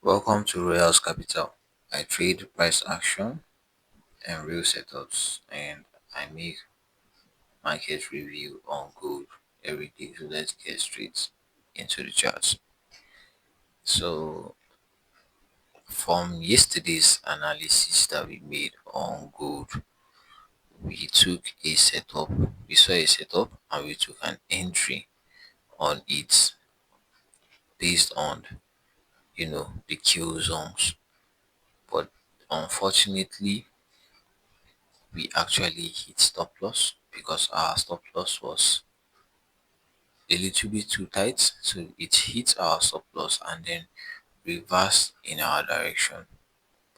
Welcome to Royals Capital. I trade price action and real setups, and I make market review on gold every day. So let's get straight into the charts. So from yesterday's analysis that we made on gold, we took a setup, we saw a setup and we took an entry on it based on the Q zones. But unfortunately, we actually hit stop loss because our stop loss was a little bit too tight, so it hit our stop loss and then reversed in our direction.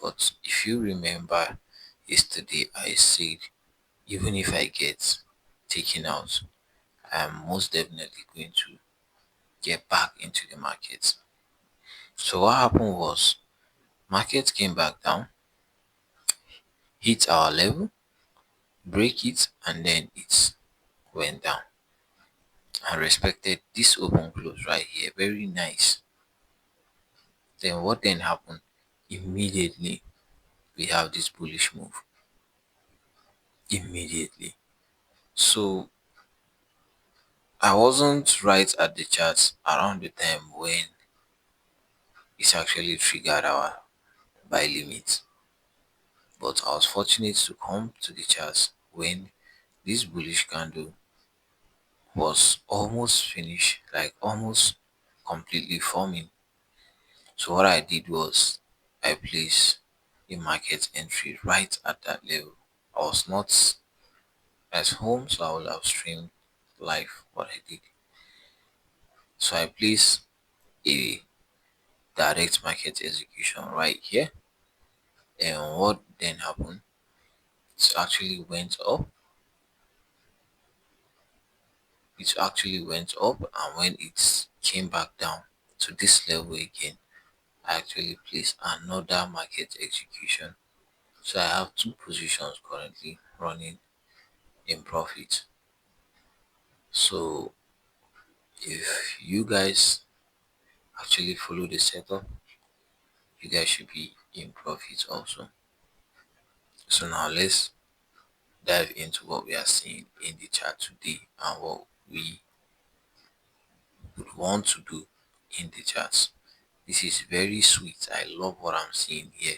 But if you remember yesterday, I said even if I get taken out, I'm most definitely going to get back into the market. So what happened was market came back down, hit our level, break it, and then it went down. I respected this open close right here, very nice. Then what then happened? Immediately we have this bullish move. Immediately. So I wasn't right at the charts around the time when it actually triggered our buy limit. But I was fortunate to come to the charts when this bullish candle was almost finished, like almost completely forming. So what I did was I placed a market entry right at that level. I was not at home, so I would have streamed live what I did. So I placed a direct market execution right here. And what then happened? It actually went up. It actually went up, and when it came back down to this level again, I actually placed another market execution. So I have two positions currently running in profit. So if you guys actually follow the setup, you guys should be in profit also. So now let's dive into what we are seeing in the chart today and what we would want to do in the charts. This is very sweet. I love what I'm seeing here.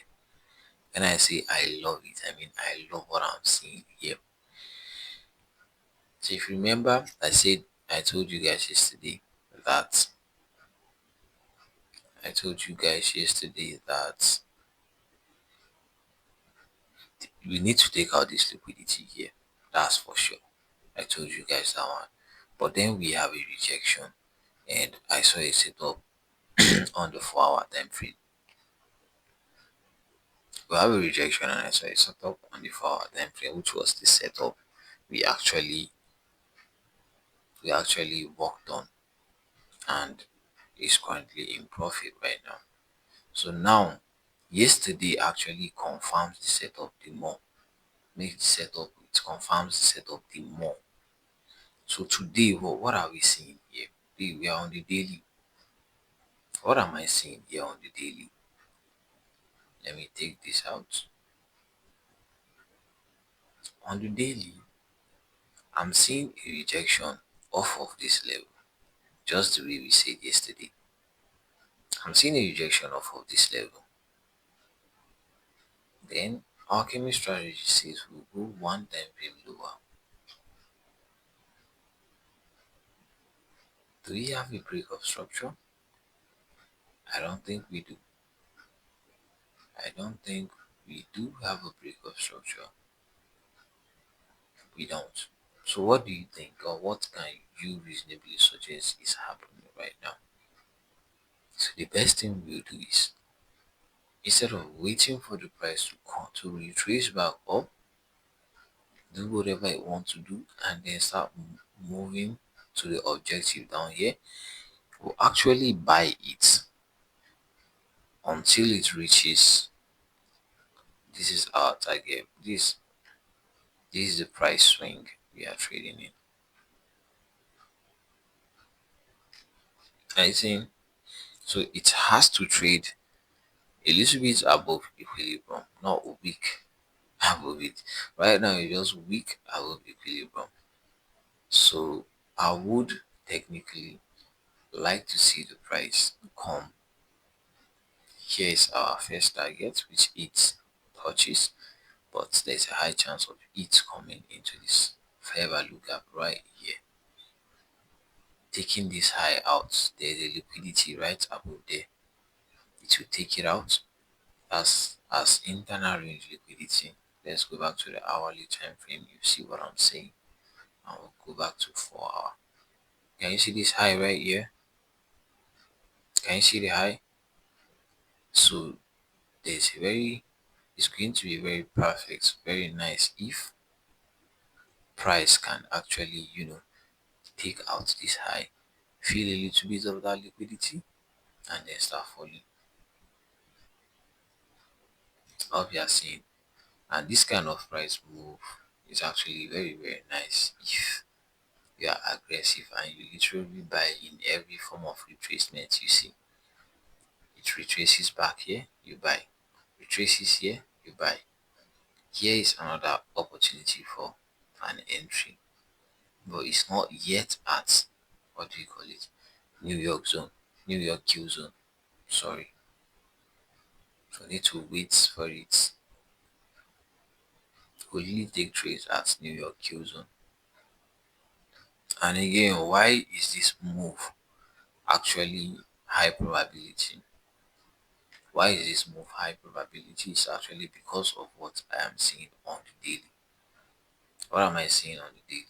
When I say I love it, I mean I love what I'm seeing here. So if you remember, I told you guys yesterday that we need to take out this liquidity here. That's for sure. I told you guys that one. But then we have a rejection, and I saw a setup on the 4-hour time frame. We have a rejection, and I saw a setup on the 4-hour time frame, which was the setup we actually worked on, and is currently in profit right now. So now, yesterday actually confirms the setup the more. Makes the setup, it confirms the setup the more. So today, what are we seeing here? We are on the daily. What am I seeing here on the daily? Let me take this out. On the daily, I'm seeing a rejection off of this level, just the way we said yesterday. I'm seeing a rejection off of this level. Then alchemy strategy says we'll go one time frame lower. Do we have a break of structure? I don't think we do. I don't think we do have a break of structure. We don't. So what do you think, or what can you reasonably suggest is happening right now? So the best thing we'll do is, instead of waiting for the price to come to retrace back up, do whatever it wants to do, and then start moving to the objective down here. We'll actually buy it until it reaches. This is our target. This is the price swing we are trading in. I think so. It has to trade a little bit above equilibrium, not weak above it. Right now it's just weak above equilibrium. So I would technically like to see the price come. Here is our first target, which it touches, but there's a high chance of it coming into this fair value gap right here. Taking this high out, there's a liquidity right above there. It will take it out as internal range liquidity. Let's go back to the hourly time frame. You see what I'm saying? And we'll go back to 4 hour. Can you see this high right here? Can you see the high? So there's a very it's going to be very perfect, very nice if price can actually, take out this high, feel a little bit of that liquidity, and then start falling. Hope you are seeing. And this kind of price move is actually very, very nice if you are aggressive and you literally buy in every form of retracement you see. It retraces back here, you buy. Retraces here, you buy. Here is another opportunity for an entry, but it's not yet at, what do you call it, New York zone, New York Q zone. Sorry, so need to wait for it. Will only take trades at New York Q zone. And again, why is this move actually high probability? Why is this move high probability? It's actually because of what I am seeing on the daily. What am I seeing on the daily?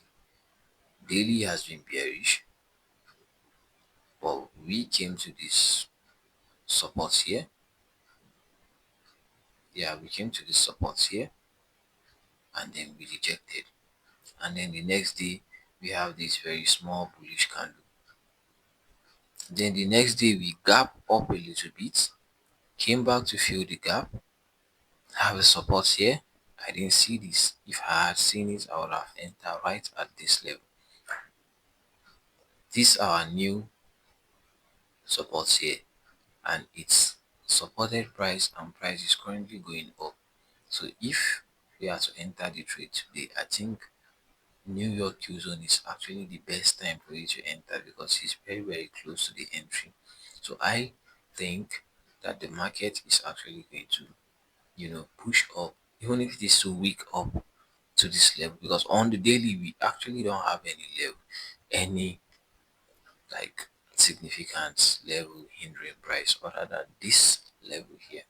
Daily has been bearish, but we came to this support here. Yeah, we came to this support here, and then we rejected. And then the next day, we have this very small bullish candle. Then the next day, we gap up a little bit, came back to fill the gap, have a support here. I didn't see this. If I had seen it, I would have entered right at this level. These are our new supports here, and it's supported price, and price is currently going up. So if we are to enter the trade today, I think New York Q zone is actually the best time for you to enter because it's very, very close to the entry. So I think that the market is actually going to, push up, even if it is so weak, up to this level, because on the daily we actually don't have any level, any like significant level hindering price other than this level here.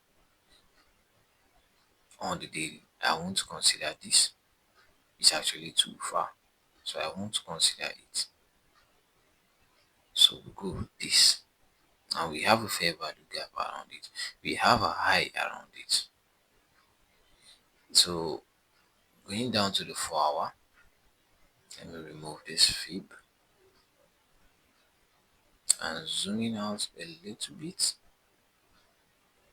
On the daily, I won't consider this. It's actually too far, so I won't consider it. So we go with this, and we have a fair value gap around it. We have a high around it. So going down to the 4 hour, let me remove this fib and zooming out a little bit.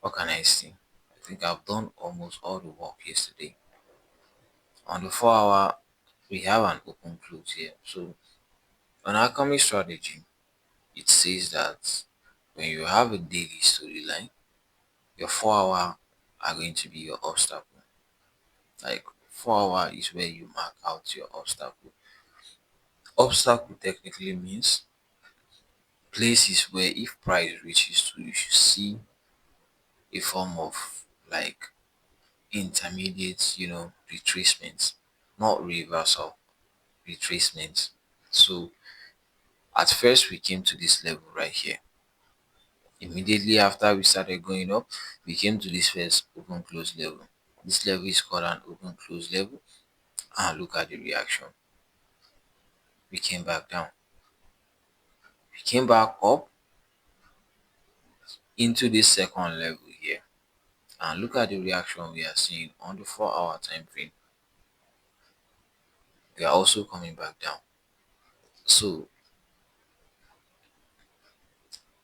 What can I see? I think I've done almost all the work yesterday. On the 4 hour, we have an open close here. So on our coming strategy, it says that when you have a daily storyline, your 4 hour are going to be your obstacle. Like 4 hour is where you mark out your obstacle. Obstacle technically means places where if price reaches to, you should see a form of like intermediate, retracement, not reversal, retracement. So at first we came to this level right here. Immediately after we started going up, we came to this first open close level. This level is called an open close level, and look at the reaction. We came back down. We came back up into this second level here, and look at the reaction we are seeing on the 4 hour time frame. We are also coming back down. So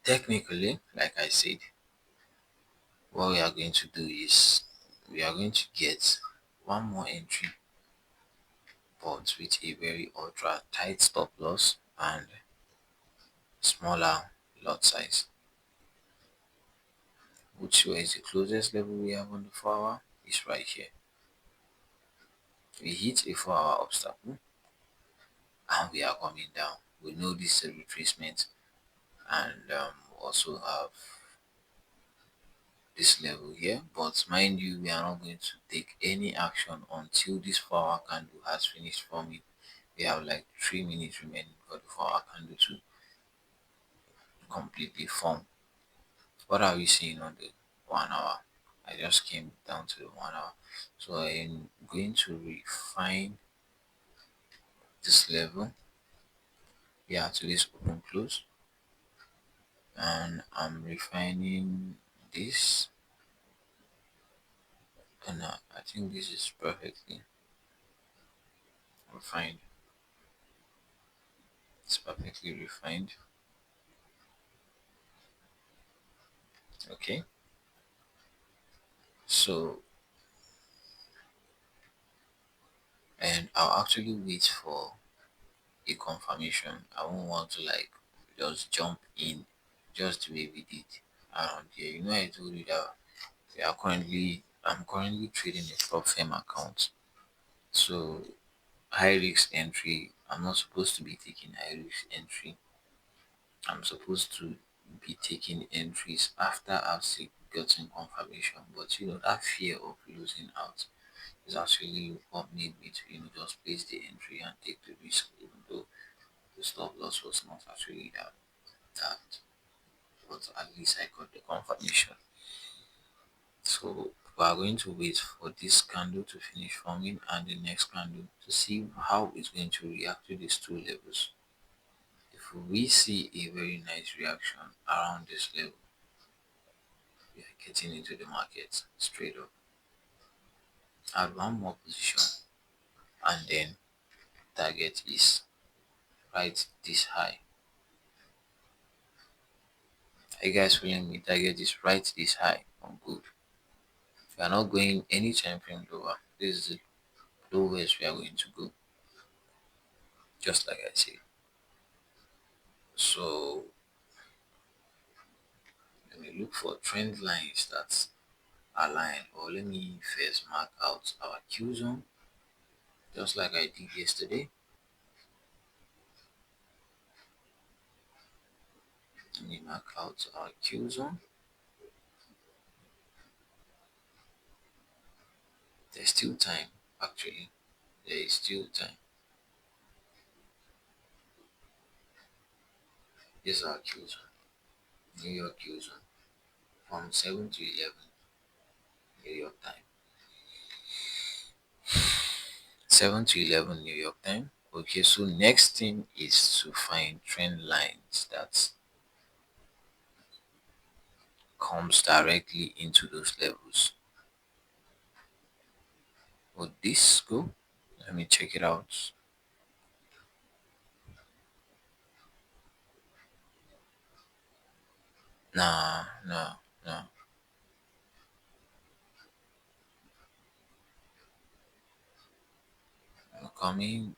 technically, like I said, what we are going to do is we are going to get one more entry, but with a very ultra tight stop loss and smaller lot size. which is the closest level we have on the 4 hour, is right here. We hit a 4 hour obstacle and we are coming down. We know this is a retracement, and also have this level here, but mind you, we are not going to take any action until this 4 hour candle has finished forming. We have like 3 minutes remaining for the 4 hour candle to completely form. What are we seeing on the 1 hour? I just came down to the 1 hour, so I'm going to refine this level here to this open close, and I'm refining this, and I think this is perfectly refined. It's perfectly refined. Okay, so, and I'll actually wait for a confirmation. I won't want to like just jump in just the way we did around here. You know, I told you that I'm currently trading a prop firm account. So high risk entry, I'm not supposed to be taking high risk entry. I'm supposed to be taking entries after I've gotten confirmation. But you know, that fear of losing out is actually what made me to, just place the entry and take the risk, even though the stop loss was not actually that, but at least I got the confirmation. So we are going to wait for this candle to finish forming and the next candle to see how it's going to react to these two levels. If we see a very nice reaction around this level, we are getting into the market straight up. Add one more position, and then target is right this high. Are you guys feeling me? Target is right this high on good. We are not going any time frame lower. This is the lowest we are going to go, just like I said. So let me look for trend lines that align, or let me first mark out our Q zone, just like I did yesterday. Let me mark out our Q zone. There's still time, actually. There is still time. This is our Q zone, New York Q zone, from 7 to 11 New York time. 7 to 11 New York time. Okay, so next thing is to find trend lines that comes directly into those levels. Would this go? Let me check it out. Nah, no, no. Coming.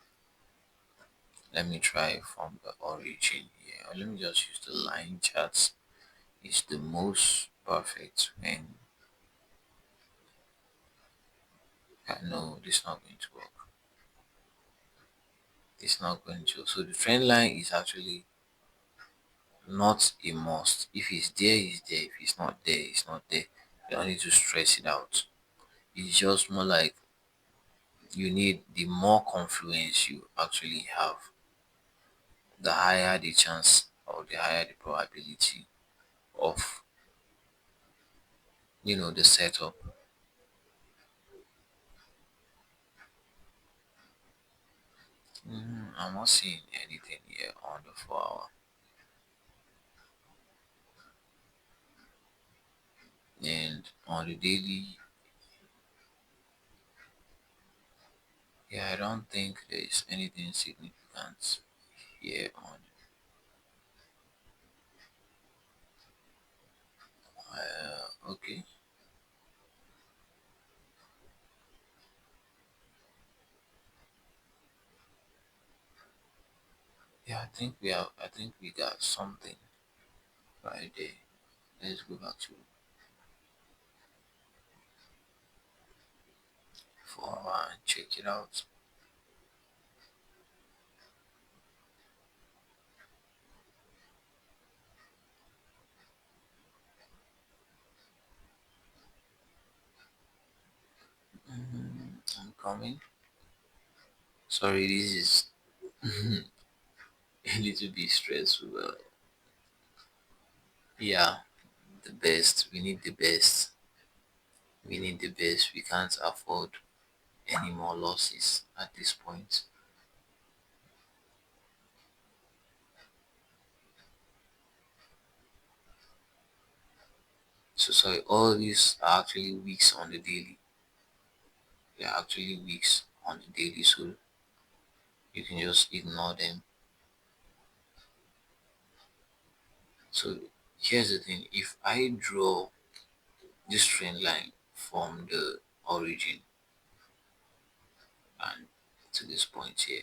Let me try from the origin here. Or let me just use the line charts. It's the most perfect when I know this is not going to work. It's not going to. So the trend line is actually not a must. If it's there, it's there. If it's not there, it's not there. You don't need to stress it out. It's just more like you need, the more confluence you actually have, the higher the chance or the higher the probability of the setup. I'm not seeing anything here on the 4 hour, and on the daily, yeah, I don't think there is anything significant here on. Okay, yeah, I think we got something right there. Let's go back to 4 hour and check it out. I'm coming. Sorry, this is a little bit stressful, but yeah, the best. We need the best. We need the best. We can't afford any more losses at this point. So sorry, all these are actually weeks on the daily. They're actually weeks on the daily, so you can just ignore them. So here's the thing: if I draw this trend line from the origin and to this point here,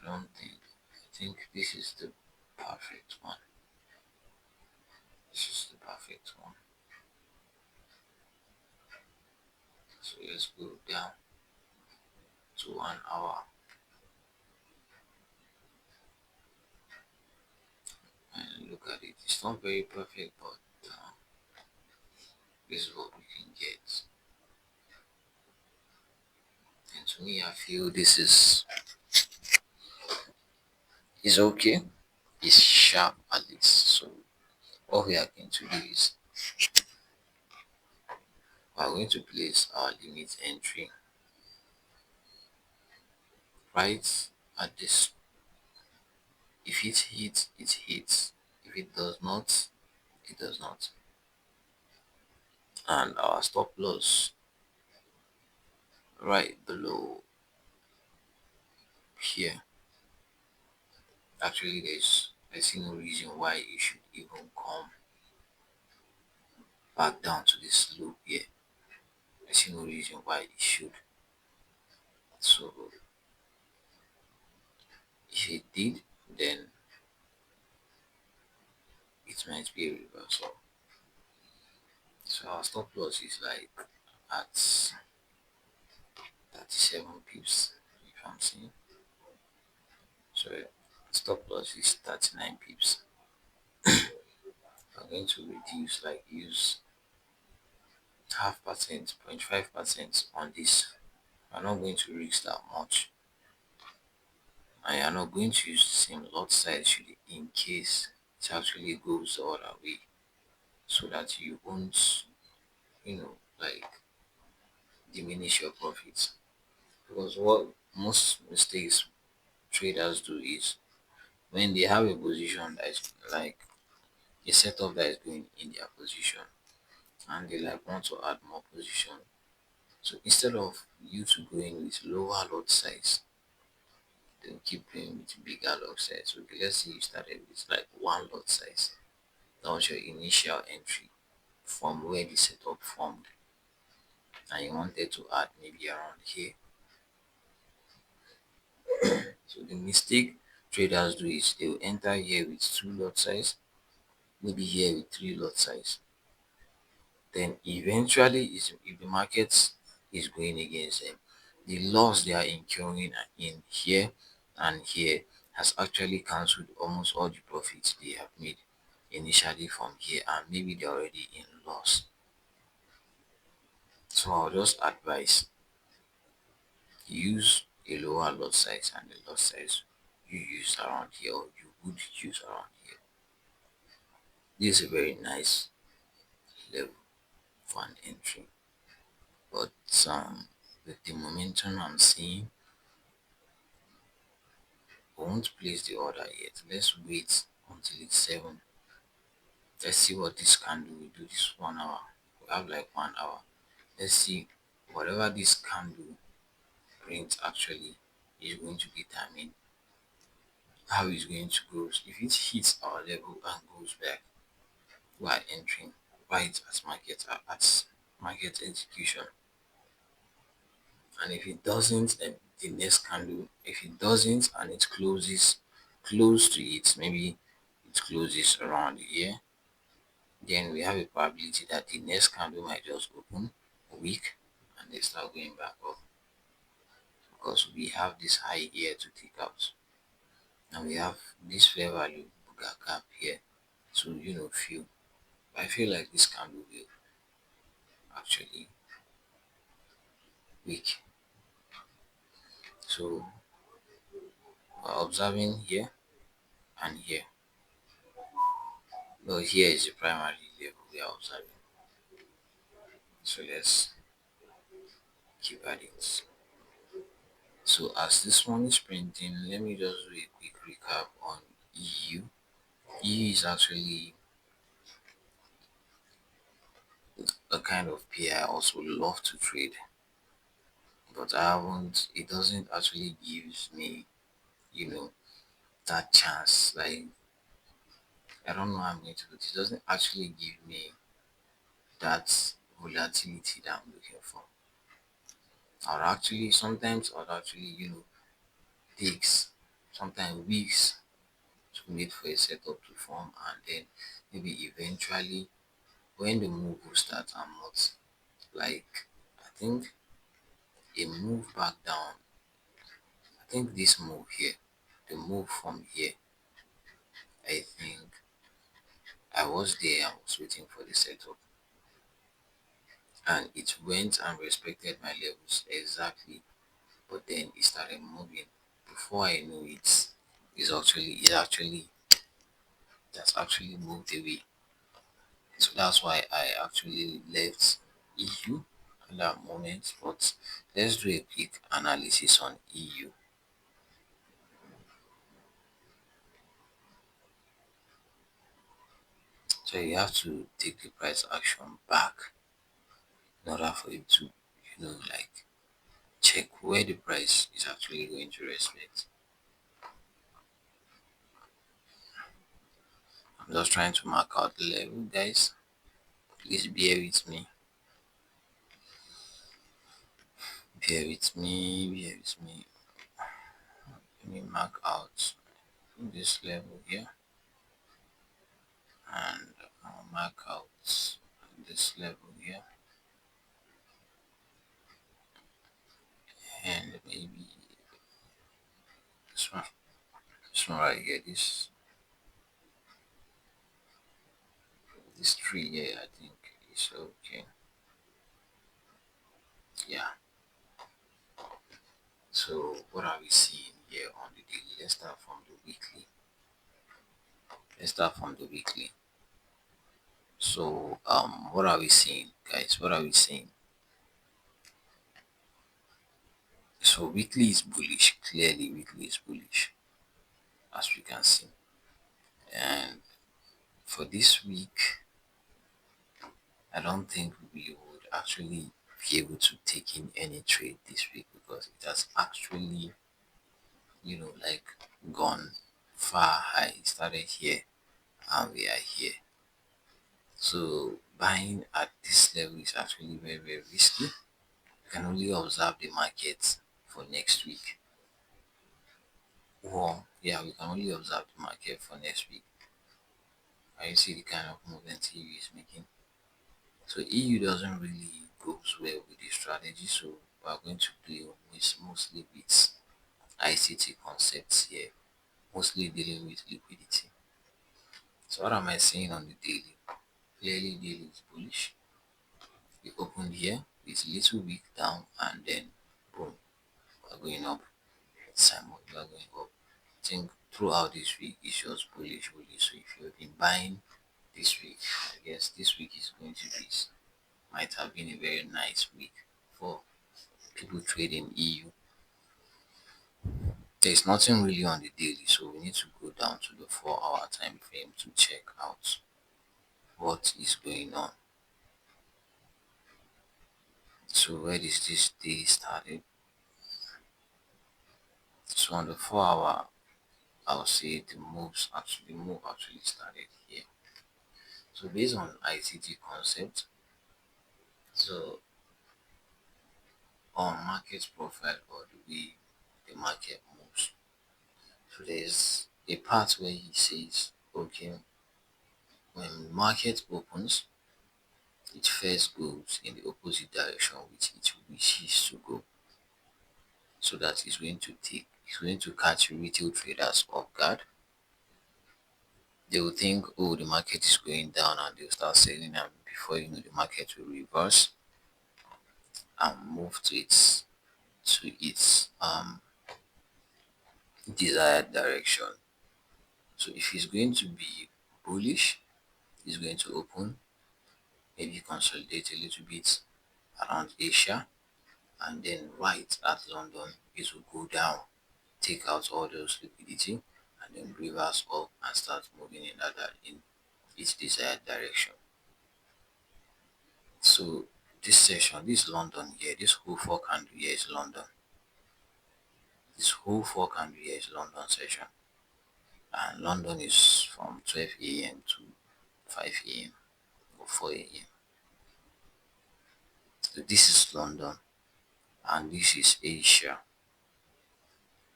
I don't think. I think this is the perfect one. This is the perfect one. So let's go down to 1 hour and look at it. It's not very perfect, but this is what we can get. And to me, I feel this is okay. It's sharp at least. So all we are going to do is we are going to place our limit entry right at this. If it hits, it hits. If it does not, it does not. And our stop loss right below here. Actually, I see no reason why it should even come back down to this loop here. I see no reason why it should. So if it did, then it might be a reversal. So our stop loss is like at 37 pips, if I'm saying. So stop loss is 39 pips. I'm going to reduce, like use half percent, 0.5% on this. I'm not going to risk that much. I am not going to use the same lot size should in case it actually goes the other way, so that you won't, like diminish your profits. Because what most mistakes traders do is when they have a position that is like a setup that is going in their position and they like want to add more position. So instead of you to go in with lower lot size, they'll keep going with bigger lot size. Okay, let's say you started with like one lot size. That was your initial entry from where the setup formed, and you wanted to add maybe around here. So the mistake traders do is they will enter here with two lot size, maybe here with three lot size. Then eventually, if the market is going against them, the loss they are incurring in here and here has actually cancelled almost all the profits they have made initially from here, and maybe they're already in loss. So I'll just advise use a lower lot size, and the lot size you use around here or you would use around here. This is a very nice level for an entry, but with the momentum I'm seeing, I won't place the order yet. Let's wait until it's 7. Let's see what this can do. We do this 1 hour. We have like 1 hour. Let's see whatever this can do brings actually is going to determine how it's going to go. If it hits our level and goes back, we are entering right at market execution. And if it doesn't, then the next candle, if it doesn't and it closes close to it, maybe it closes around here, then we have a probability that the next candle might just open weak and they start going back up because we have this high here to take out, and we have this fair value gap here to fill. I feel like this candle will actually weak. So we're observing here and here. No, here is the primary level we are observing. So let's keep at it. So as this one is printing, let me just do a quick recap on EU. EU is actually a kind of pair I also love to trade, but I haven't. It doesn't actually gives me, you know, that chance. Like I don't know how I'm going to do this. It doesn't actually give me that volatility that I'm looking for. Or actually, sometimes I'd actually, takes sometimes weeks to wait for a setup to form, and then maybe eventually when the move will start, I'm not like, I think a move back down. I think this move here, the move from here, I think I was there, I was waiting for the setup, and it went and respected my levels exactly, but then it started moving. Before I knew it, it that's actually moved away. So that's why I actually left EU at that moment. But let's do a quick analysis on EU. So you have to take the price action back in order for you to, like check where the price is actually going to respect. I'm just trying to mark out the level, guys. Please bear with me. Bear with me. Bear with me. Let me mark out this level here, and I'll mark out this level here, and maybe this one. This one right here. This tree here, I think is okay. Yeah. So what are we seeing here on the daily? Let's start from the weekly. So what are we seeing, guys? What are we seeing? So weekly is bullish. Clearly weekly is bullish, as we can see. And for this week, I don't think we would actually be able to take in any trade this week because it has actually, like gone far high. It started here and we are here. So buying at this level is actually very, very risky. You can only observe the market for next week. Well, yeah, we can only observe the market for next week. And you see the kind of movement EU is making. So EU doesn't really goes well with the strategy. So we are going to play mostly with ICT concepts here, mostly dealing with liquidity. So what am I saying on the daily? Clearly daily is bullish. We opened here with a little wick down and then boom, we're going up. Simon, we are going up. I think throughout this week it's just bullish, bullish. So if you've been buying this week, I guess this week is going to be, might have been a very nice week for people trading EU. There's nothing really on the daily, so we need to go down to the 4-hour time frame to check out what is going on. So where is this day started? So on the 4-hour, I'll say the move actually started here. So based on ICT concept, so on market profile or the way the market moves. So there's a part where he says, okay, When market opens, it first goes in the opposite direction which it wishes to go. So that it's going to catch retail traders off guard. They will think, oh, the market is going down, and they'll start selling, and before you know, the market will reverse and move to its desired direction. So if it's going to be bullish, it's going to open, maybe consolidate a little bit around Asia, and then right at London, it will go down, take out all those liquidity, and then reverse up and start moving in its desired direction. So this session, this London here, this whole four candle here is London. This whole four candle here is London session, and London is from 12 a.m. to 5 a.m. or 4 a.m. So this is London, and this is Asia.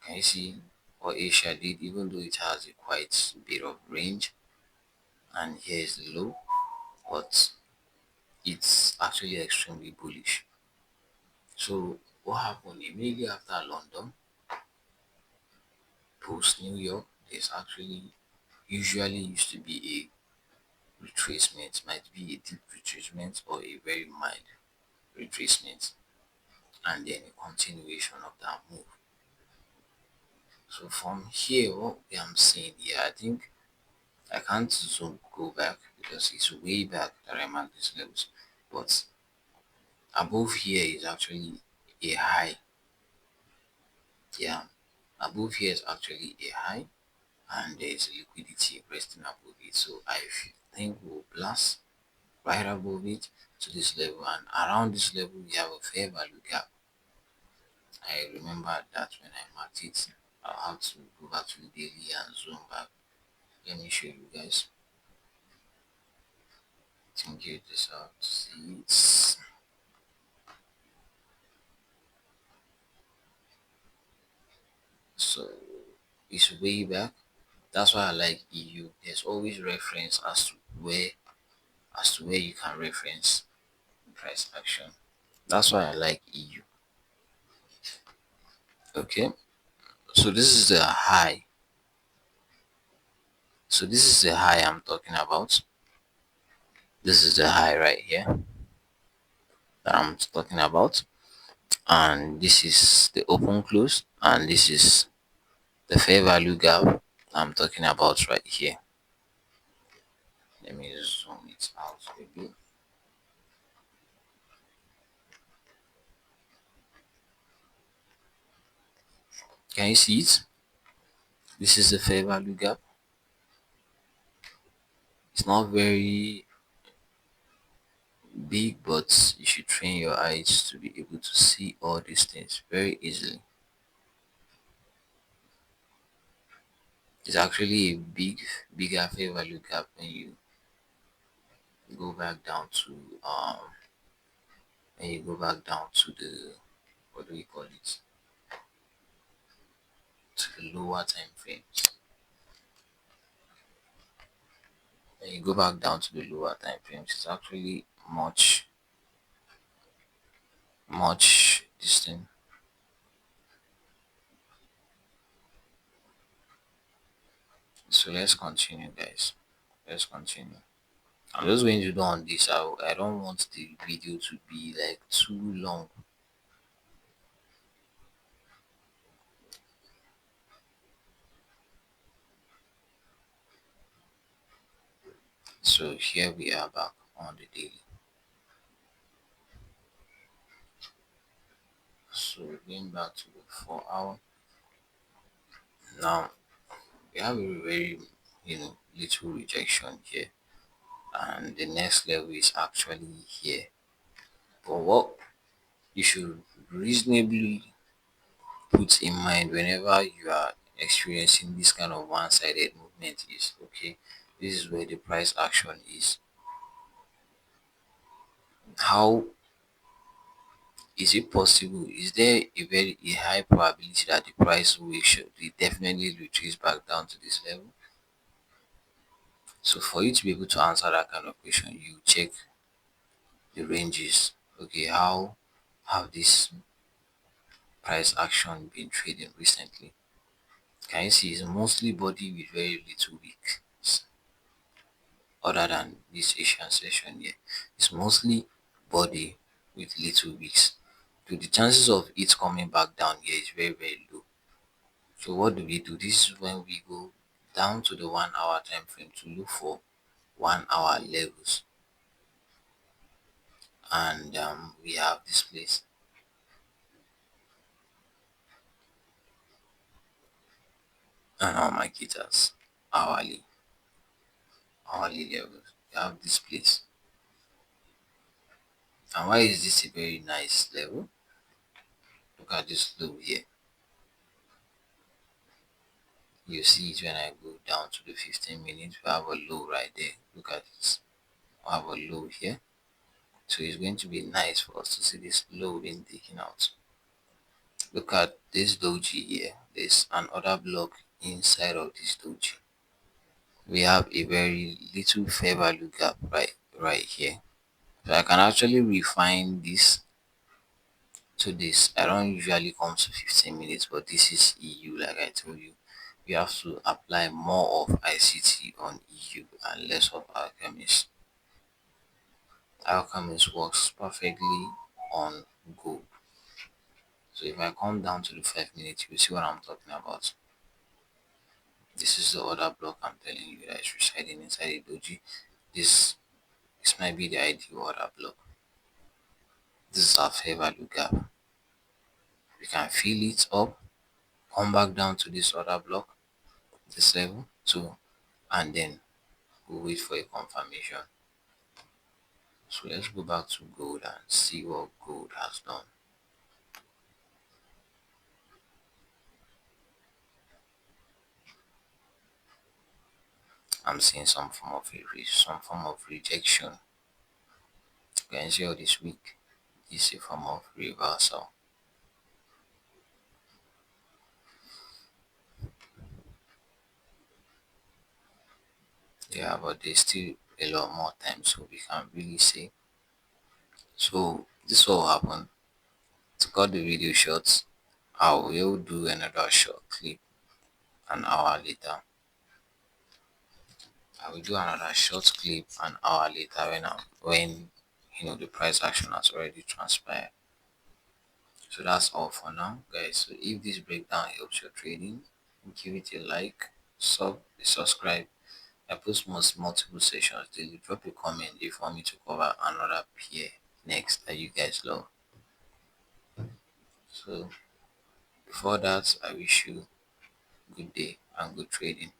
Can you see what Asia did? Even though it has a quite bit of range, and here is the low, but it's actually extremely bullish. So what happened immediately after London, post New York, there's actually usually used to be a retracement, might be a deep retracement or a very mild retracement, and then a continuation of that move. So from here, what I'm seeing here, I think I can't zoom go back because it's way back that I marked these levels. But above here is actually a high. Yeah, above here is actually a high, and there is liquidity resting above it. So I think we'll blast right above it to this level, and around this level we have a fair value gap. I remember that when I marked it, I'll have to go back to the daily and zoom back. Let me show you guys. Can get this out to see it. So it's way back. That's why I like EU. There's always reference as to where you can reference price action. That's why I like EU. Okay. So this is the high. So this is the high I'm talking about. This is the high right here that I'm talking about. And this is the open close, and this is the fair value gap I'm talking about right here. Let me zoom it out a bit. Can you see it? This is the fair value gap. It's not very big, but you should train your eyes to be able to see all these things very easily. It's actually a bigger fair value gap when you go back down to when you go back down to the, what do we call it, to the lower time frames. When you go back down to the lower time frames, it's actually much distant. So let's continue, guys. Let's continue. I'm just going to do on this. I don't want the video to be like too long. So here we are back on the daily. So going back to the 4 hour. Now we have a very little rejection here, and the next level is actually here. But what you should reasonably put in mind whenever you are experiencing this kind of one-sided movement is, okay, this is where the price action is. How is it possible? Is there a high probability that the price will definitely retrace back down to this level? So for you to be able to answer that kind of question, you check the ranges. Okay, how have this price action been trading recently? Can you see it's mostly body with very little wicks, other than this Asian session here. It's mostly body with little wicks. So the chances of it coming back down here is very, very low. So what do we do? This is when we go down to the 1 hour time frame to look for 1 hour levels. And we have this place. And our marketers hourly levels. We have this place. And why is this a very nice level? Look at this low here. You see it when I go down to the 15 minutes. We have a low right there. Look at this. We have a low here. So it's going to be nice for us to see this low being taken out. Look at this doji here. There's another block inside of this doji. We have a very little fair value gap right here. So I can actually refine this to this. I don't usually come to 15 minutes, but this is EU. Like I told you, we have to apply more of ICT on EU and less of Alchemist. Alchemist works perfectly on gold. So if I come down to the 5 minutes, you see what I'm talking about. This is the other block I'm telling you that is residing inside the doji. This might be the ideal other block. This is our fair value gap. We can fill it up, come back down to this other block, this level too, and then we'll wait for a confirmation. So let's go back to gold and see what gold has done. I'm seeing some form of rejection. You can see all this week. This is a form of reversal. Yeah, but there's still a lot more time, so we can really say. So this will happen. To cut the video short, I will do another short clip an hour later. I will do another short clip an hour later when the price action has already transpired. So that's all for now, guys. So if this breakdown helps your trading, give it a like, subscribe. I post multiple sessions daily. Drop a comment if you want me to cover another pair next that you guys love. So before that, I wish you good day and good trading.